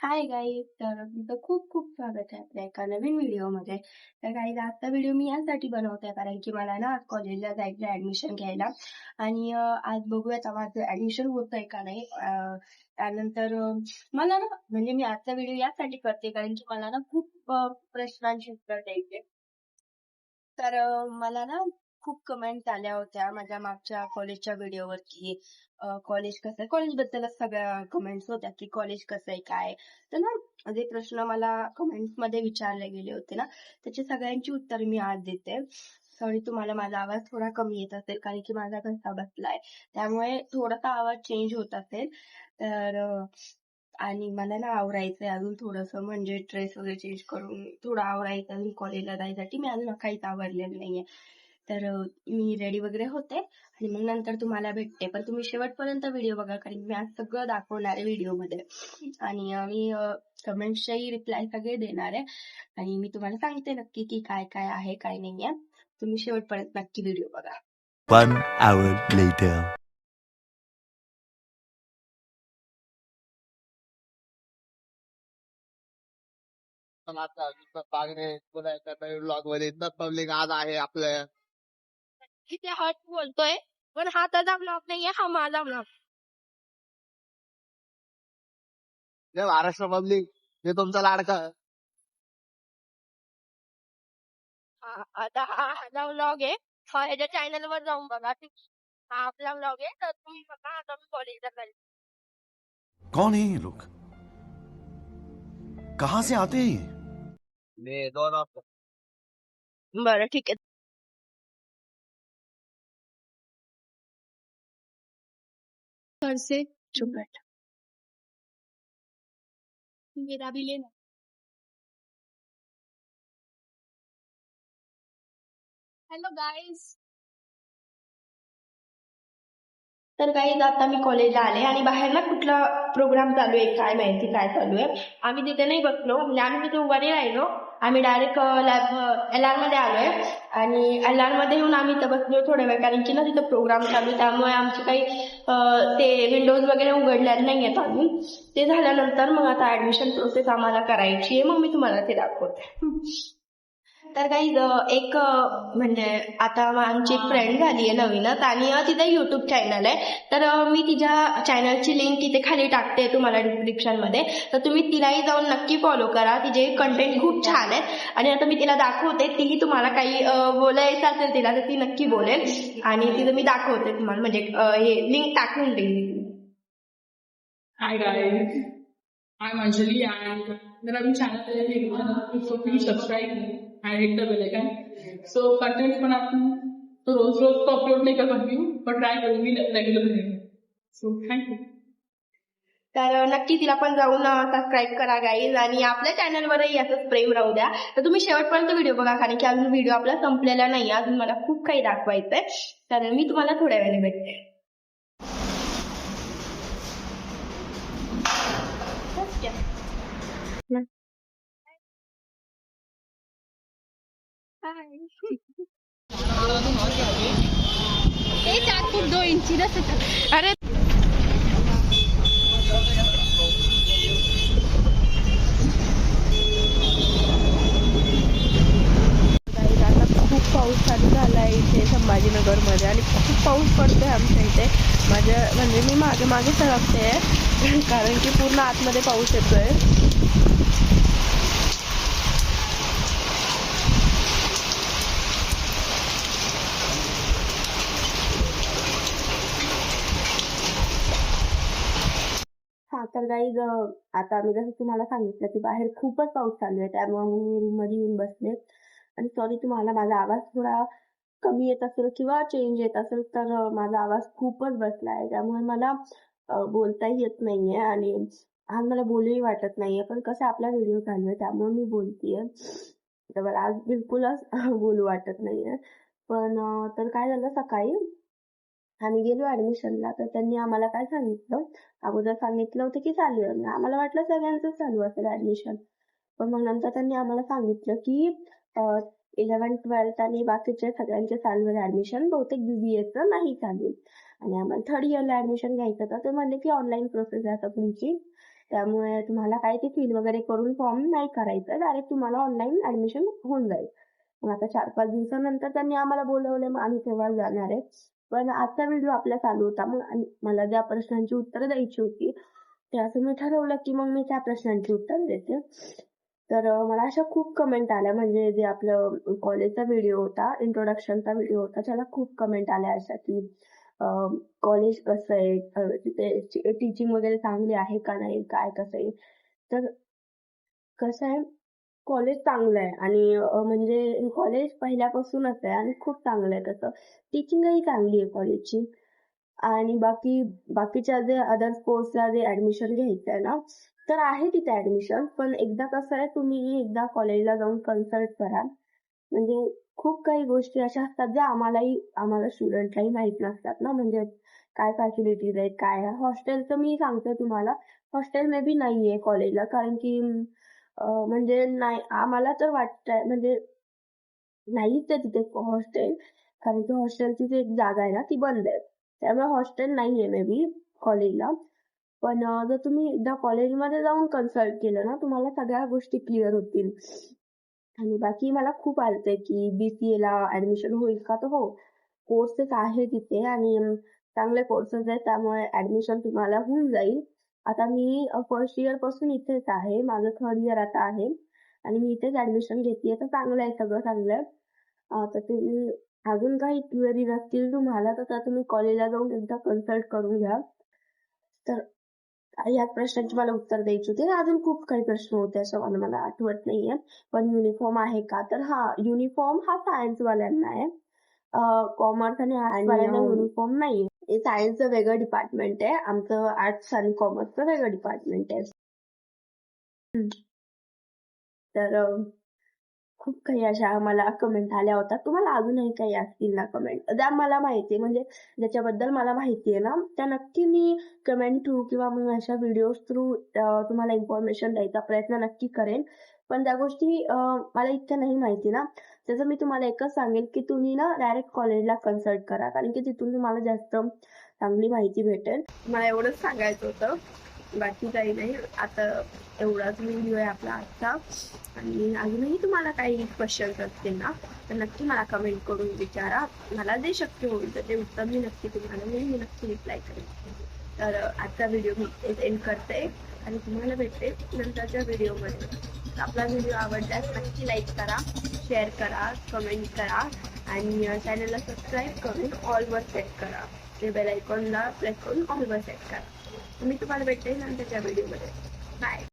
Hi guys, तर तुमचं खूप खूप स्वागत आहे आपल्या एका नवीन व्हिडिओमध्ये. तर गाईज, आजचा व्हिडिओ मी यासाठी बनवते कारण की मला ना आज कॉलेजला जायचं ऍडमिशन घ्यायला. आणि आज बघूयात माझं ऍडमिशन होतंय का नाही. त्यानंतर मला ना म्हणजे मी आजचा व्हिडिओ यासाठी करते कारण की मला ना खूप प्रश्नांची उत्तर द्यायचे. तर मला ना खूप कमेंट आल्या होत्या माझ्या मागच्या कॉलेजच्या व्हिडिओवर की कॉलेज कसं आहे, कॉलेजबद्दलच सगळ्या कमेंट्स होत्या की कॉलेज कसं आहे, काय. तर ना जे प्रश्न मला कमेंट्स मध्ये विचारले गेले होते ना, त्याची सगळ्यांची उत्तर मी आज देते. सॉरी, तुम्हाला माझा आवाज थोडा कमी येत असेल कारण की माझा घसा बसलाय, त्यामुळे थोडासा आवाज चेंज होत असेल. तर आणि मला ना आवरायचंय अजून थोडंसं, म्हणजे ड्रेस वगैरे चेंज करून थोडं आवरायचं अजून कॉलेजला जायसाठी. मी अजून काहीच आवरलेलं नाहीये. तर मी रेडी वगैरे होते आणि मग नंतर तुम्हाला भेटते. पण तुम्ही शेवटपर्यंत व्हिडिओ बघा कारण मी आज सगळं दाखवणार आहे व्हिडिओमध्ये. आणि मी कमेंट्सच्याही रिप्लाय सगळे देणार आहे आणि मी तुम्हाला सांगते नक्की की काय काय आहे काय नाहीये. तुम्ही शेवटपर्यंत नक्की व्हिडिओ बघा. 1 hour later. ब्लॉग मध्ये पब्लिक आज आहे आपलं. किती हट बोलतोय, पण हा त्याचा ब्लॉग नाहीये, हा माझा ब्लॉग. जय महाराष्ट्र पब्लिक, हे तुमचा लाडका. आता हा ब्लॉग आहे. हा ह्याच्या चॅनल वर जाऊन बघा. हा आपला ब्लॉग आहे, तर तुम्ही बघा. आता मी कॉलेजला जाईल. कौन है ये लोग? कहां से आते हैं ये? मी दोन बरं, ठीक आहे. घर से चुप बैठ, मेरा भी लेना. Hello guys. तर गाईज, आता मी कॉलेजला आले आणि बाहेर ना कुठला प्रोग्राम चालू आहे काय माहिती काय चालू आहे. आम्ही तिथे नाही बसलो, म्हणजे आम्ही तिथे उभा नाही राहिलो. आम्ही डायरेक्ट एलआर मध्ये आलोय आणि एलआर मध्ये येऊन आम्ही इथं बसलो थोड्या वेळ कारण की ना तिथं प्रोग्राम चालू आहे. त्यामुळे आमचे काही ते विंडोज वगैरे उघडलेले नाही आहेत अजून. ते झाल्यानंतर मग आता ऍडमिशन प्रोसेस आम्हाला करायची आहे, मग मी तुम्हाला ते दाखवते. तर काही एक म्हणजे आता आमची फ्रेंड झाली आहे नवीनच आणि तिचं युट्यूब चॅनल आहे. तर मी तिच्या चॅनलची लिंक तिथे खाली टाकते तुम्हाला डिस्क्रिप्शन मध्ये. तर तुम्ही तिलाही जाऊन नक्की फॉलो करा, तिचे कंटेंट खूप छान आहे. आणि आता मी तिला दाखवते, तीही तुम्हाला काही बोलायचं असेल तिला तर ती नक्की बोलेल आणि तिचं मी दाखवते तुम्हाला, म्हणजे हे लिंक टाकून देईल. Hi guys, I'm Anjali and मेरा भी चैनल है, so please subscribe and hit the bell icon. So content बनाती हूँ तो रोज रोज तो अपलोड नहीं कर सकती हूँ, पर ट्राई करूंगी रेगुलर रहने. So thank you. तर नक्की तिला पण जाऊन सबस्क्राईब करा गाईज आणि आपल्या चॅनलवरही असंच प्रेम राहू द्या. तर तुम्ही शेवटपर्यंत व्हिडिओ बघा कारण की अजून व्हिडिओ आपला संपलेला नाही, अजून मला खूप काही दाखवायचंय. तर मी तुम्हाला थोड्या वेळाने भेटते. ते 4 फूट 2 इंची अरे आता खूप पाऊस चालू झाला आहे इथे संभाजीनगरमध्ये आणि खूप पाऊस पडतोय आमच्या इथे. म्हणजे मी मागे मागे सरकते कारण की पूर्ण आतमध्ये पाऊस येतोय. हा, तर गाईज आता मी जसं तुम्हाला सांगितलं की बाहेर खूपच पाऊस चालू आहे, त्यामुळे मी रूम मध्ये येऊन बसले. आणि सॉरी, तुम्हाला माझा आवाज थोडा कमी येत असेल किंवा चेंज येत असेल तर माझा आवाज खूपच बसला आहे, त्यामुळे मला बोलताही येत नाहीये आणि आज मला बोलूही वाटत नाहीये. पण कसं आपला व्हिडिओ चालू आहे त्यामुळे मी बोलतीये, तर मला आज बिलकुलच बोलू वाटत नाहीये. पण तर काय झालं, सकाळी आम्ही गेलो ऍडमिशनला तर त्यांनी आम्हाला काय सांगितलं, अगोदर सांगितलं होतं की चालू आहे. आम्हाला वाटलं सगळ्यांचं चालू असेल ऍडमिशन, पण मग नंतर त्यांनी आम्हाला सांगितलं की 11th-12th आणि बाकीचे सगळ्यांचे चालू आहे ऍडमिशन, बहुतेक BBAचं नाही चालू. आणि आम्हाला थर्ड इयरला ऍडमिशन घ्यायचं होतं, ते म्हणले की ऑनलाईन प्रोसेस आहे आता तुमची, त्यामुळे तुम्हाला काय ते फिल वगैरे करून फॉर्म नाही करायचं, डायरेक्ट तुम्हाला ऑनलाईन ऍडमिशन होऊन जाईल. मग आता 4-5 दिवसानंतर त्यांनी आम्हाला बोलवले, मग आम्ही तेव्हा जाणार आहे. पण आजचा व्हिडिओ आपला चालू होता, मग मला ज्या प्रश्नांची उत्तरं द्यायची होती ते असं मी ठरवलं की मग मी त्या प्रश्नांची उत्तर देते. तर मला अशा खूप कमेंट आल्या, म्हणजे जे आपलं कॉलेजचा व्हिडिओ होता, इंट्रोडक्शनचा व्हिडिओ होता, त्याला खूप कमेंट आल्या अशा की कॉलेज कसं आहे, तिथे टीचिंग वगैरे चांगली आहे का नाही, काय कसं आहे. तर कसं आहे, कॉलेज चांगलं आहे आणि म्हणजे कॉलेज पहिल्यापासूनच आहे आणि खूप चांगलं आहे तसं. टीचिंगही चांगली आहे कॉलेजची. आणि बाकीच्या जे अदर कोर्सला जे ऍडमिशन घ्यायचं आहे ना, तर आहे तिथे ऍडमिशन. पण एकदा कसं आहे, तुम्ही एकदा कॉलेजला जाऊन कन्सल्ट करा. म्हणजे खूप काही गोष्टी अशा असतात ज्या आम्हाला स्टुडंटलाही माहित नसतात ना, म्हणजे काय फॅसिलिटीज आहेत, काय आहे. हॉस्टेलचं मी सांगते तुम्हाला, हॉस्टेल मे बी नाहीये कॉलेजला, कारण की म्हणजे नाही, आम्हाला तर वाटतंय म्हणजे नाहीच आहे तिथे हॉस्टेल, कारण की हॉस्टेलची जी एक जागा आहे ना ती बंद आहे. त्यामुळे हॉस्टेल नाहीये मे बी कॉलेजला. पण जर तुम्ही एकदा कॉलेजमध्ये जाऊन कन्सल्ट केलं ना, तुम्हाला सगळ्या गोष्टी क्लिअर होतील. आणि बाकी मला खूप आलते की BCA ला ऍडमिशन होईल का, तर हो, कोर्सेस आहे तिथे आणि चांगले कोर्सेस आहेत, त्यामुळे ऍडमिशन तुम्हाला होऊन जाईल. आता मी फर्स्ट इयर पासून इथेच आहे, माझं 3rd इयर आता आहे आणि मी इथेच ऍडमिशन घेतेय. तर चांगलं आहे, सगळं चांगलं आहे. तर तुम्ही अजून काही क्वेरी असतील तुम्हाला तर तुम्ही कॉलेजला जाऊन एकदा कन्सल्ट करून घ्या. तर याच प्रश्नांची मला उत्तर द्यायची होती. अजून खूप काही प्रश्न होते, असं मला आठवत नाहीये. पण युनिफॉर्म आहे का, तर हा, युनिफॉर्म हा सायन्स वाल्यांना आहे. कॉमर्स आणि आर्ट्स वाल्यांना युनिफॉर्म नाहीये. हे सायन्सचं वेगळं डिपार्टमेंट आहे, आमचं आर्ट्स आणि कॉमर्सचं वेगळं डिपार्टमेंट आहे. तर खूप काही अशा मला कमेंट आल्या होत्या. तुम्हाला अजूनही काही असतील ना कमेंट, ज्या मला माहिती म्हणजे ज्याच्याबद्दल मला माहिती आहे ना, त्या नक्की मी कमेंट थ्रू किंवा मग अशा व्हिडिओज थ्रू तुम्हाला इन्फॉर्मेशन द्यायचा प्रयत्न नक्की करेन. पण त्या गोष्टी मला इतक्या नाही माहिती ना, त्याचं मी तुम्हाला एकच सांगेन की तुम्ही ना डायरेक्ट कॉलेजला कन्सल्ट करा, कारण की तिथून तुम्हाला जास्त चांगली माहिती भेटेल. मला एवढंच सांगायचं होतं, बाकी काही नाही. आता एवढाच व्हिडिओ आहे आपला आजचा. आणि अजूनही तुम्हाला काही क्वेश्चन्स असतील ना, तर नक्की मला कमेंट करून विचारा. मला जे शक्य होईल तर ते उत्तर मी नक्की तुम्हाला मी नक्की रिप्लाय करेन. तर आजचा व्हिडिओ मी एंड करते आणि तुम्हाला भेटते नंतरच्या व्हिडिओमध्ये. आपला व्हिडिओ आवडल्यास नक्की लाईक करा, शेअर करा, कमेंट करा आणि चॅनलला सबस्क्राईब करून ऑलवर सेट करा. ते बेल आयकॉनला प्रेस करून ऑलवर सेट करा. मी तुम्हाला भेटते नंतरच्या व्हिडिओमध्ये. बाय.